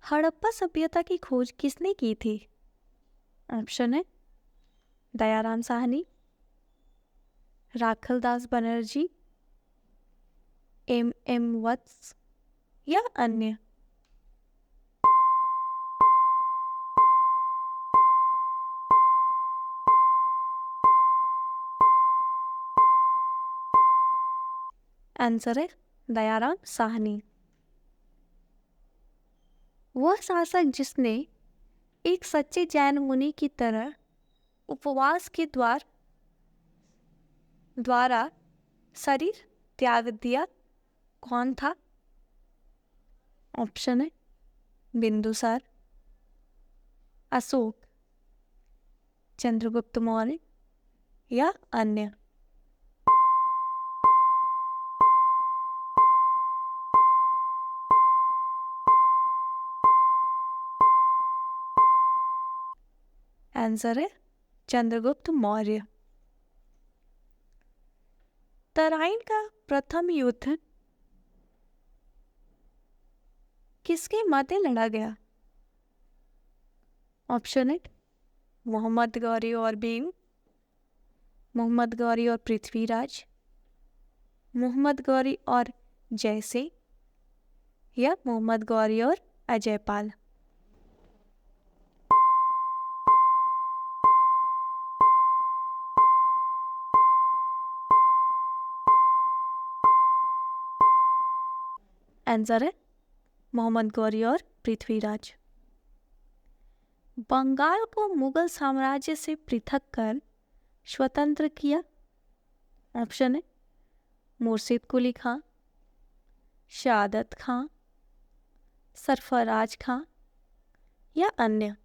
हड़प्पा सभ्यता की खोज किसने की थी? ऑप्शन है दयाराम साहनी, राखलदास बनर्जी, एम वत्स या अन्य। आंसर है दयाराम साहनी। वह शासक जिसने एक सच्चे जैन मुनि की तरह उपवास के द्वारा शरीर त्याग दिया, कौन था? ऑप्शन है बिंदुसार, अशोक, चंद्रगुप्त मौर्य या अन्य। आंसर है चंद्रगुप्त मौर्य। तराइन का प्रथम युद्ध किसके मध्य लड़ा गया? ऑप्शन है मोहम्मद गौरी और भीम, मोहम्मद गौरी और पृथ्वीराज, मोहम्मद गौरी और जयसिंह या मोहम्मद गौरी और अजयपाल। आंसर है मोहम्मद गौरी और पृथ्वीराज। बंगाल को मुगल साम्राज्य से पृथक कर स्वतंत्र किया। ऑप्शन है मुर्शिद कुली खां, शहादत खां, सरफराज खां या अन्य।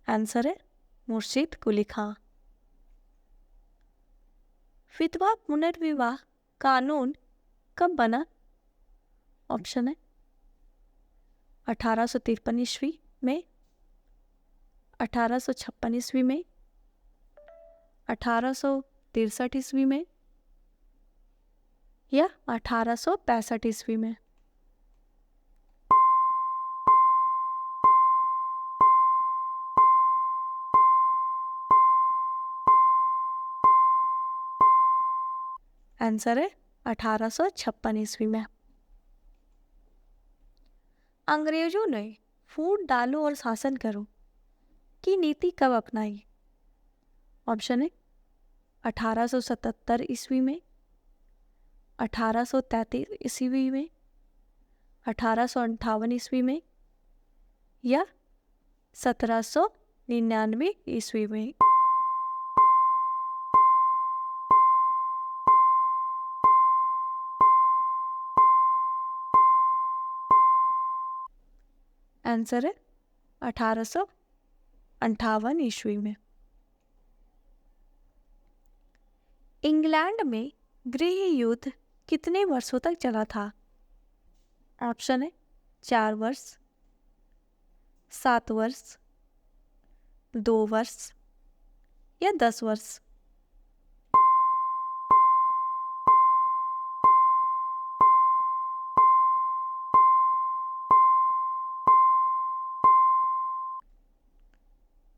आंसर है मुर्शिद कुली खां। विधवा पुनर्विवाह कानून कब बना? ऑप्शन है 1853 ईस्वी में, 1856 ईस्वी में, 1863 ईस्वी में या 1865 ईस्वी में। आंसर है 1856 ईस्वी में। अंग्रेजों ने फूट डालो और शासन करो की नीति कब अपनाई? ऑप्शन है 1877 ईस्वी में, 1833 ईस्वी में, 1858 ईस्वी में या 1799 ईस्वी में। आंसर है 1858 ईस्वी में। इंग्लैंड में गृह युद्ध कितने वर्षों तक चला था? ऑप्शन है 4 वर्ष, 7 वर्ष, 2 वर्ष या 10 वर्ष।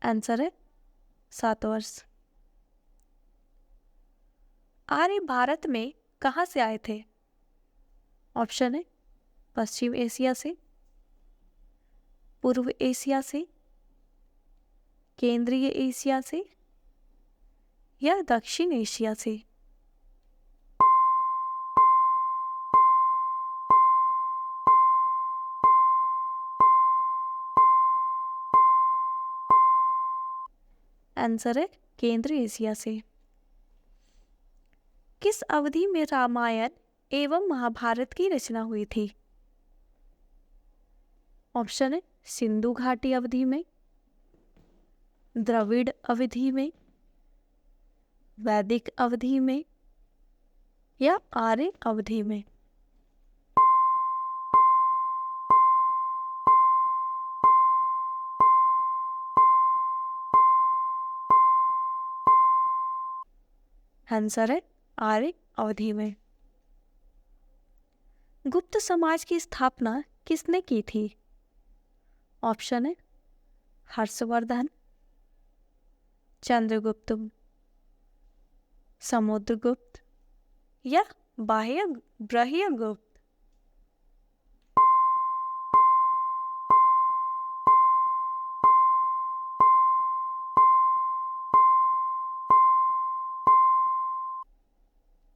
आंसर है 7 वर्ष। आर्य भारत में कहाँ से आए थे? ऑप्शन है पश्चिम एशिया से, पूर्व एशिया से, केंद्रीय एशिया से या दक्षिण एशिया से। आंसर है केंद्रीय एशिया से। किस अवधि में रामायण एवं महाभारत की रचना हुई थी? ऑप्शन है सिंधु घाटी अवधि में, द्रविड़ अवधि में, वैदिक अवधि में या आर्य अवधि में। आंसर है आर्य अवधि में। गुप्त समाज की स्थापना किसने की थी? ऑप्शन है हर्षवर्धन, चंद्रगुप्त, समुद्रगुप्त या बाह्य ब्रह्यगुप्त।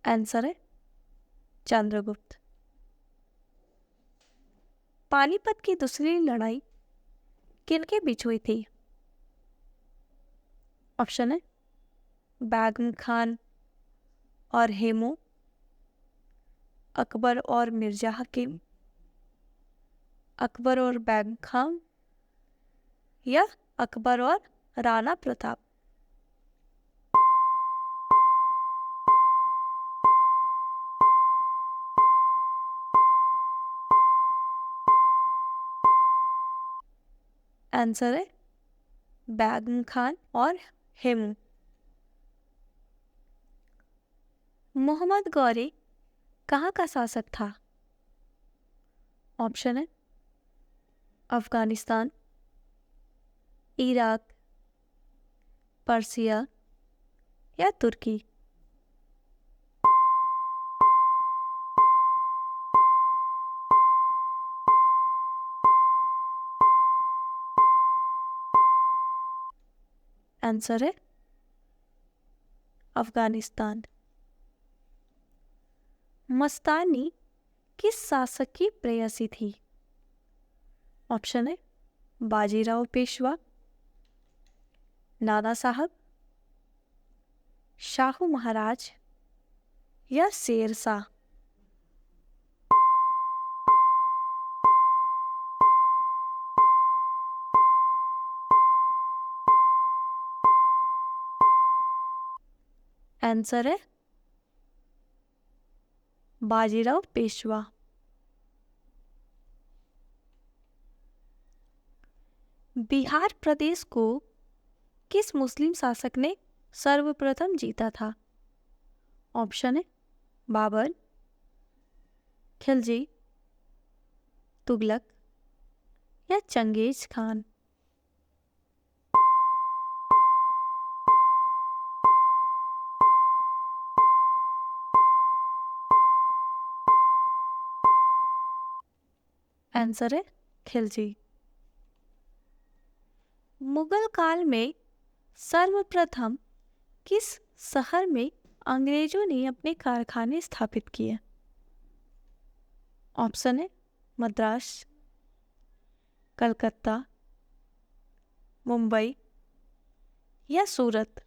आंसर है चंद्रगुप्त। पानीपत की दूसरी लड़ाई किनके बीच हुई थी? ऑप्शन है बैगम खान और हेमू, अकबर और मिर्जा हकीम, अकबर और बैगम खान या अकबर और राणा प्रताप। आंसर है बैगम खान और हेमू। मोहम्मद गौरी कहाँ का शासक था? ऑप्शन है अफगानिस्तान, इराक, पर्सिया या तुर्की। आंसर है अफगानिस्तान। मस्तानी किस शासक की प्रेयसी थी? ऑप्शन है बाजीराव पेशवा, नाना साहब, शाहू महाराज या शेर शाह। आंसर है बाजीराव पेशवा। बिहार प्रदेश को किस मुस्लिम शासक ने सर्वप्रथम जीता था? ऑप्शन है बाबर, खिलजी, तुगलक या चंगेज खान। आंसर है खिलजी। मुगल काल में सर्वप्रथम किस शहर में अंग्रेजों ने अपने कारखाने स्थापित किए? ऑप्शन है मद्रास, कलकत्ता, मुंबई या सूरत।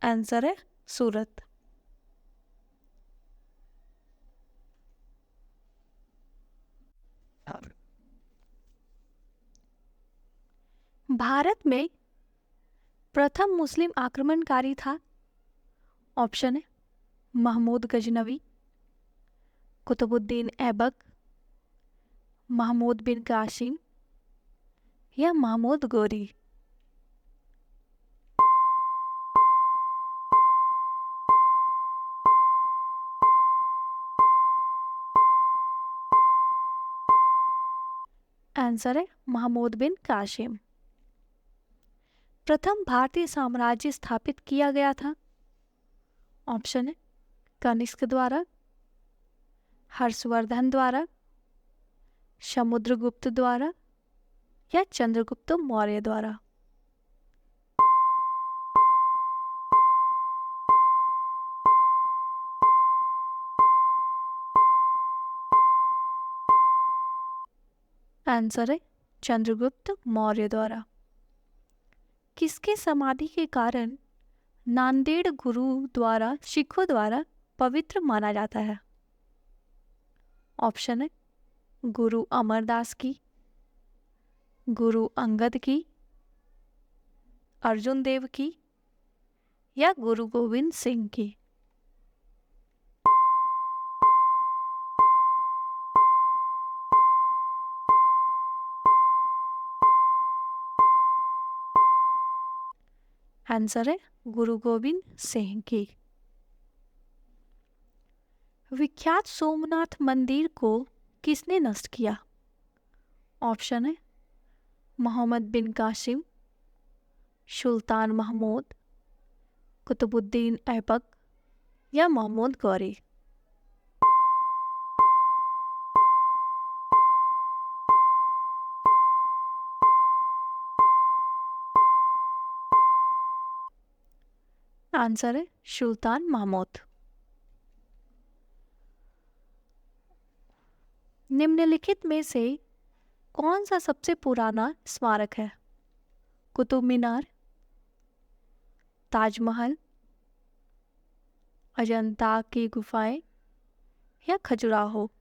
आंसर है सूरत। भारत में प्रथम मुस्लिम आक्रमणकारी था? ऑप्शन है महमूद गजनवी, कुतुबुद्दीन ऐबक, महमूद बिन कासिम या महमूद गोरी। आंसर है महमूद बिन कासिम। प्रथम भारतीय साम्राज्य स्थापित किया गया था? ऑप्शन है कनिष्क द्वारा, हर्षवर्धन द्वारा, समुद्रगुप्त द्वारा या चंद्रगुप्त मौर्य द्वारा। आंसर है चंद्रगुप्त मौर्य द्वारा। किसके समाधि के कारण नांदेड़ गुरु द्वारा सिखों द्वारा पवित्र माना जाता है? ऑप्शन है गुरु अमरदास की, गुरु अंगद की, अर्जुन देव की या गुरु गोविंद सिंह की। आंसर है गुरु गोविंद सिंह की। विख्यात सोमनाथ मंदिर को किसने नष्ट किया? ऑप्शन है मोहम्मद बिन कासिम, सुल्तान महमूद, कुतुबुद्दीन ऐबक या महमूद गौरी। आंसर है सुल्तान महमूद। निम्नलिखित में से कौन सा सबसे पुराना स्मारक है? कुतुब मीनार, ताजमहल, अजंता की गुफाएं या खजुराहो।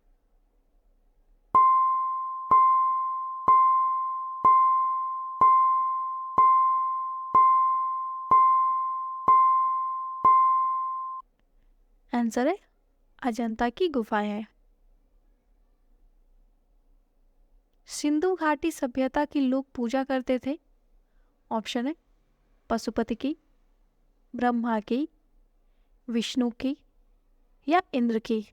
आंसर है अजंता की गुफाएं है। सिंधु घाटी सभ्यता की लोग पूजा करते थे। ऑप्शन है पशुपति की, ब्रह्मा की, विष्णु की या इंद्र की।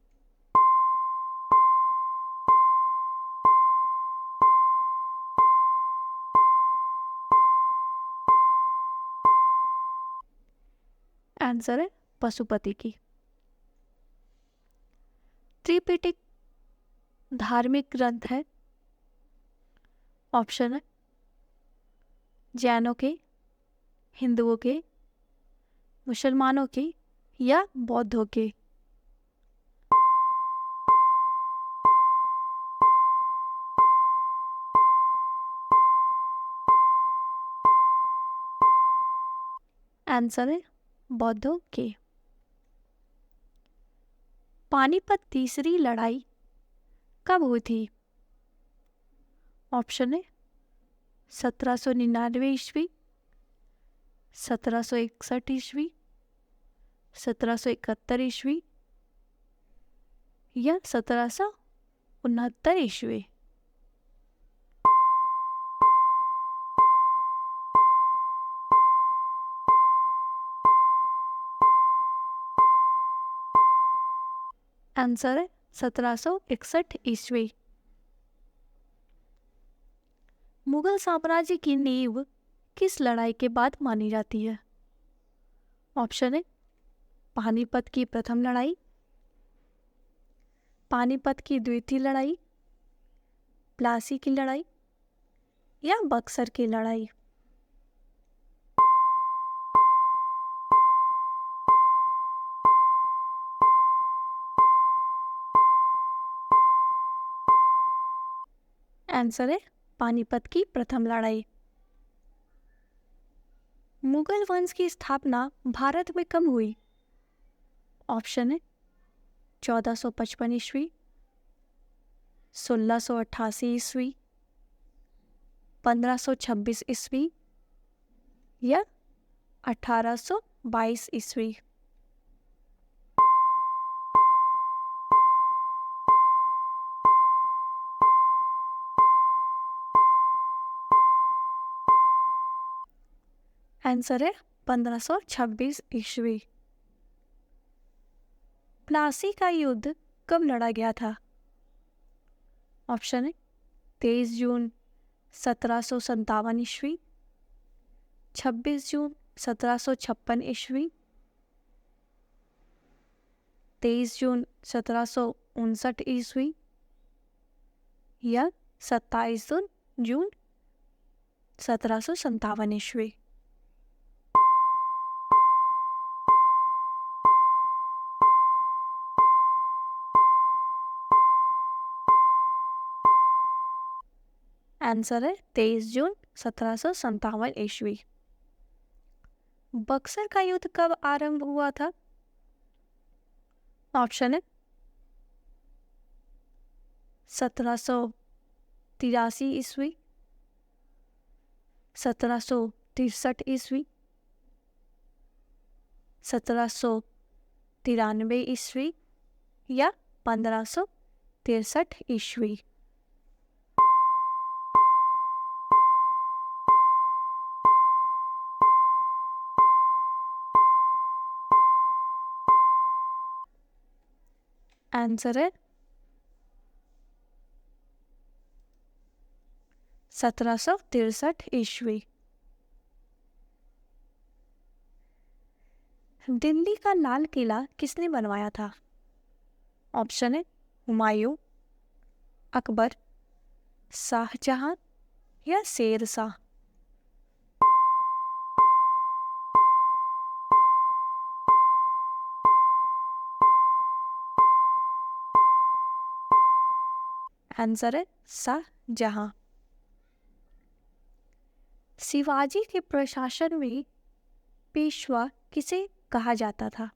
आंसर है पशुपति की। त्रिपिटक धार्मिक ग्रंथ है। ऑप्शन है जैनों के, हिंदुओं के, मुसलमानों के या बौद्धों के। आंसर है बौद्धों के। पानीपत तीसरी लड़ाई कब हुई थी? ऑप्शन है 1799 ईस्वी, 1761 ईस्वी, 1771 ईस्वी या 1769 ईस्वी। आंसर है 1761 ईस्वी। मुगल साम्राज्य की नींव किस लड़ाई के बाद मानी जाती है? ऑप्शन है पानीपत की प्रथम लड़ाई, पानीपत की द्वितीय लड़ाई, प्लासी की लड़ाई या बक्सर की लड़ाई। आंसर है पानीपत की प्रथम लड़ाई। मुगल वंश की स्थापना भारत में कब हुई? ऑप्शन है 1455 ईस्वी, 1688 ईस्वी, 1526 ईस्वी या 1822 ईस्वी। आंसर है 1526 ईस्वी। प्लासी का युद्ध कब लड़ा गया था? ऑप्शन है 23 जून 1757 ईस्वी, 26 जून 1756 ईस्वी, 23 जून 1759 ईस्वी या 27 जून 1757 ईस्वी। आंसर है 23 जून 1757 ईस्वी। बक्सर का युद्ध कब आरंभ हुआ था? ऑप्शन है 1783 ईस्वी, 1763 ईस्वी, 1793 ईस्वी या 1563 ईस्वी। आंसर है 1763 ईस्वी। दिल्ली का लाल किला किसने बनवाया था? ऑप्शन है हुमायूं, अकबर, शाहजहां या शेर शाह। आंसर है शाहजहां। शिवाजी के प्रशासन में पेशवा किसे कहा जाता था?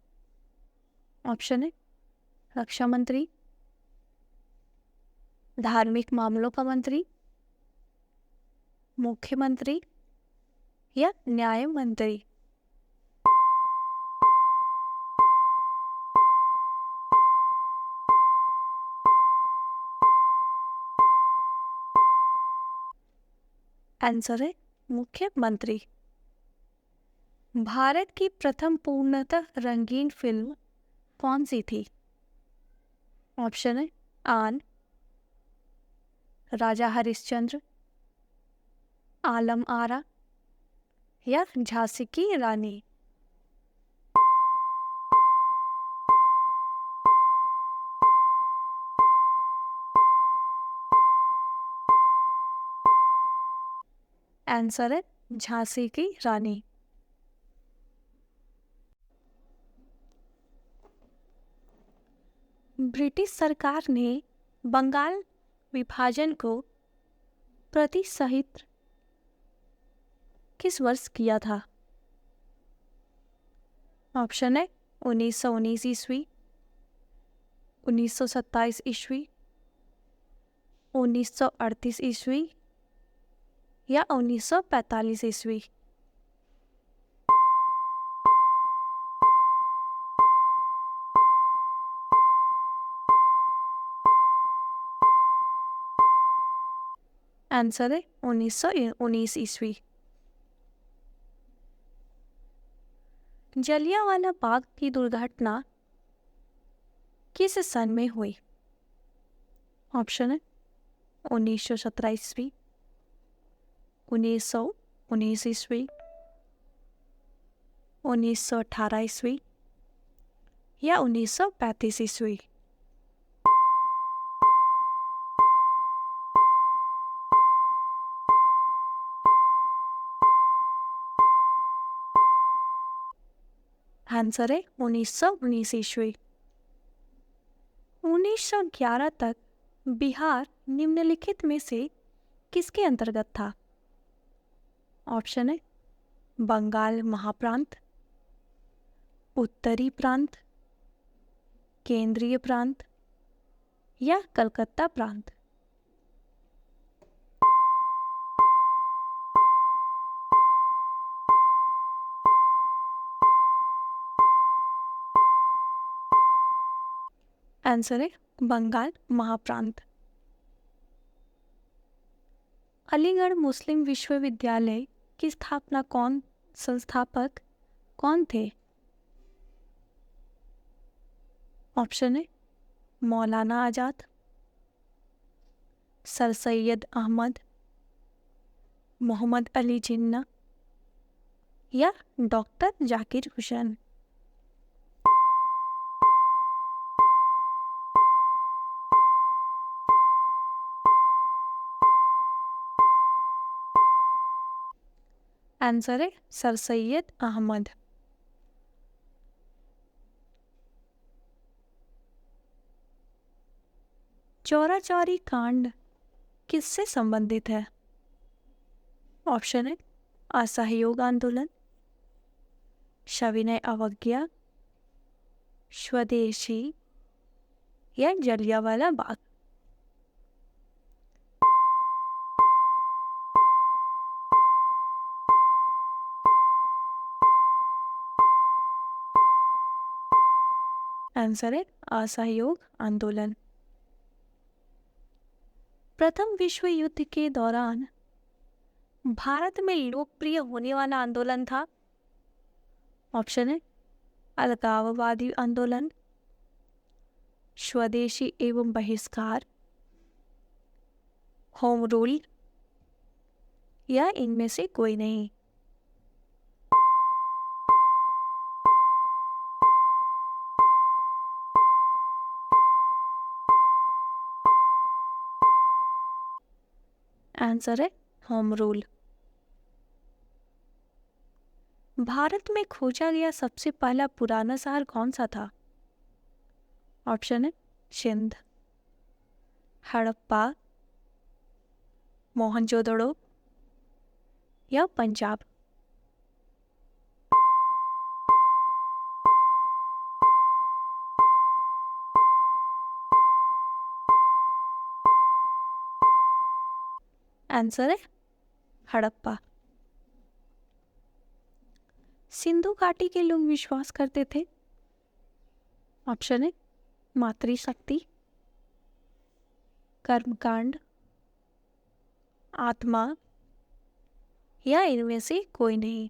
ऑप्शन है रक्षा मंत्री, धार्मिक मामलों का मंत्री, मुख्यमंत्री या न्याय मंत्री। आंसर है मुख्यमंत्री। भारत की प्रथम पूर्णतः रंगीन फिल्म कौन सी थी? ऑप्शन है आन, राजा हरिश्चंद्र, आलम आरा या झांसी की रानी। आंसर है झांसी की रानी। ब्रिटिश सरकार ने बंगाल विभाजन को प्रोत्साहित किस वर्ष किया था? ऑप्शन है 1919 ईस्वी, 1927 ईस्वी, 1938 ईस्वी या 1945 ईस्वी। आंसर है 1919 ईस्वी। जलियांवाला बाग की दुर्घटना किस सन में हुई? ऑप्शन है 1917 ईस्वी, 1919 ईस्वी, 1918 ईस्वी या 1935 ईस्वी। आंसर है 1919 ईस्वी। 1911 तक बिहार निम्नलिखित में से किसके अंतर्गत था? ऑप्शन है बंगाल महाप्रांत, उत्तरी प्रांत, केंद्रीय प्रांत या कलकत्ता प्रांत। आंसर है बंगाल महाप्रांत। अलीगढ़ मुस्लिम विश्वविद्यालय की स्थापना संस्थापक कौन थे? ऑप्शन है मौलाना आजाद, सर सैयद अहमद, मोहम्मद अली जिन्ना या डॉक्टर जाकिर हुसैन। आंसर है सर सैयद अहमद। चौरा चौरी कांड किससे संबंधित है? ऑप्शन है असहयोग आंदोलन, सविनय अवज्ञा, स्वदेशी या जलियांवाला बाग। आंसर है असहयोग आंदोलन। प्रथम विश्व युद्ध के दौरान भारत में लोकप्रिय होने वाला आंदोलन था? ऑप्शन है अलगाववादी आंदोलन, स्वदेशी एवं बहिष्कार, होम रूल या इनमें से कोई नहीं। आंसर है होम रूल। भारत में खोजा गया सबसे पहला पुराना शहर कौन सा था? ऑप्शन है सिंध, हड़प्पा, मोहनजोदड़ो या पंजाब। आंसर है हड़प्पा। सिंधु घाटी के लोग विश्वास करते थे। ऑप्शन है मातृशक्ति, कर्मकांड, आत्मा या इनमें से कोई नहीं।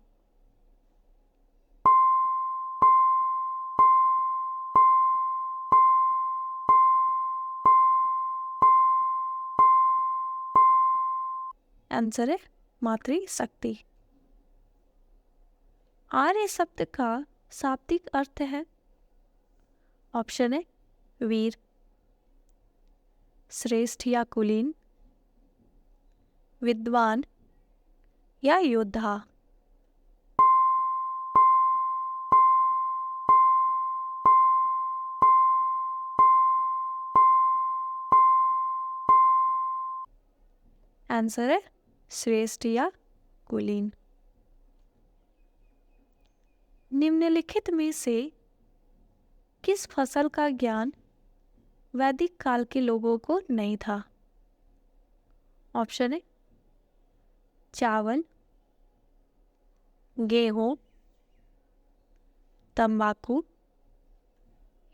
आंसर है मातृशक्ति। आर्य शब्द का शाब्दिक अर्थ है। ऑप्शन है वीर, श्रेष्ठ या कुलीन, विद्वान या योद्धा। आंसर है श्रेष्ठ या कुलीन। निम्नलिखित में से किस फसल का ज्ञान वैदिक काल के लोगों को नहीं था? ऑप्शन है चावल, गेहूं, तंबाकू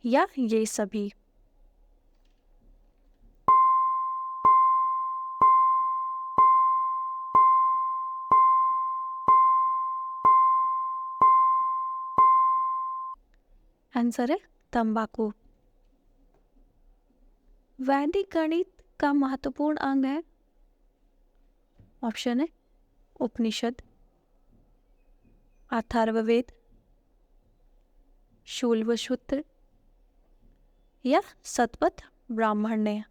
या ये सभी। आंसर है तंबाकू। वैदिक गणित का महत्वपूर्ण अंग है। ऑप्शन है उपनिषद, अथर्ववेद, शूल्वसूत्र या शतपथ ब्राह्मण्य।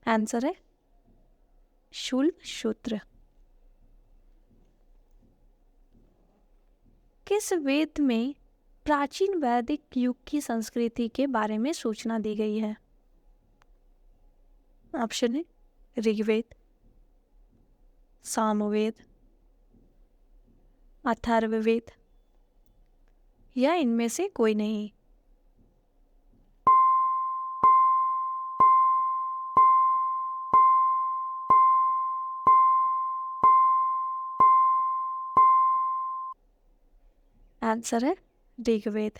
आंसर है शूल्वसूत्र। किस वेद में प्राचीन वैदिक युग की संस्कृति के बारे में सूचना दी गई है? ऑप्शन है ऋग्वेद, सामवेद, अथर्ववेद या इनमें से कोई नहीं। आंसर है ऋग्वेद।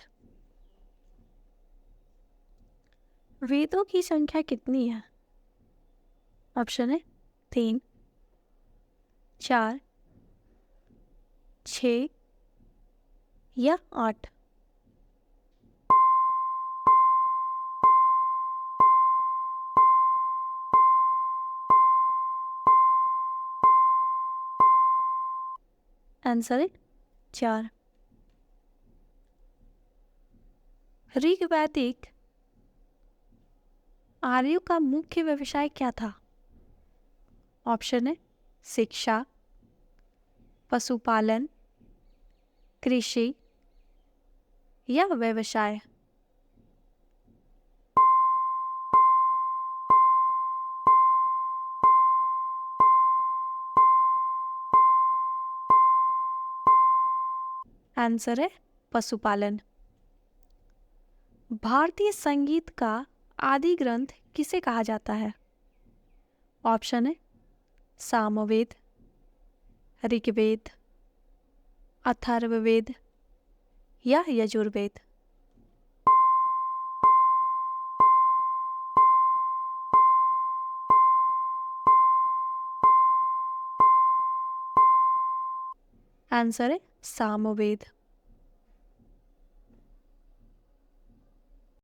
वेदों की संख्या कितनी है? ऑप्शन है 3, 4, 6 या 8। आंसर है 4। ऋग्वैदिक आर्यों का मुख्य व्यवसाय क्या था? ऑप्शन है शिक्षा, पशुपालन, कृषि या व्यवसाय। आंसर है पशुपालन। भारतीय संगीत का आदि ग्रंथ किसे कहा जाता है? ऑप्शन है सामवेद, ऋग्वेद, अथर्ववेद या यजुर्वेद। आंसर है सामवेद।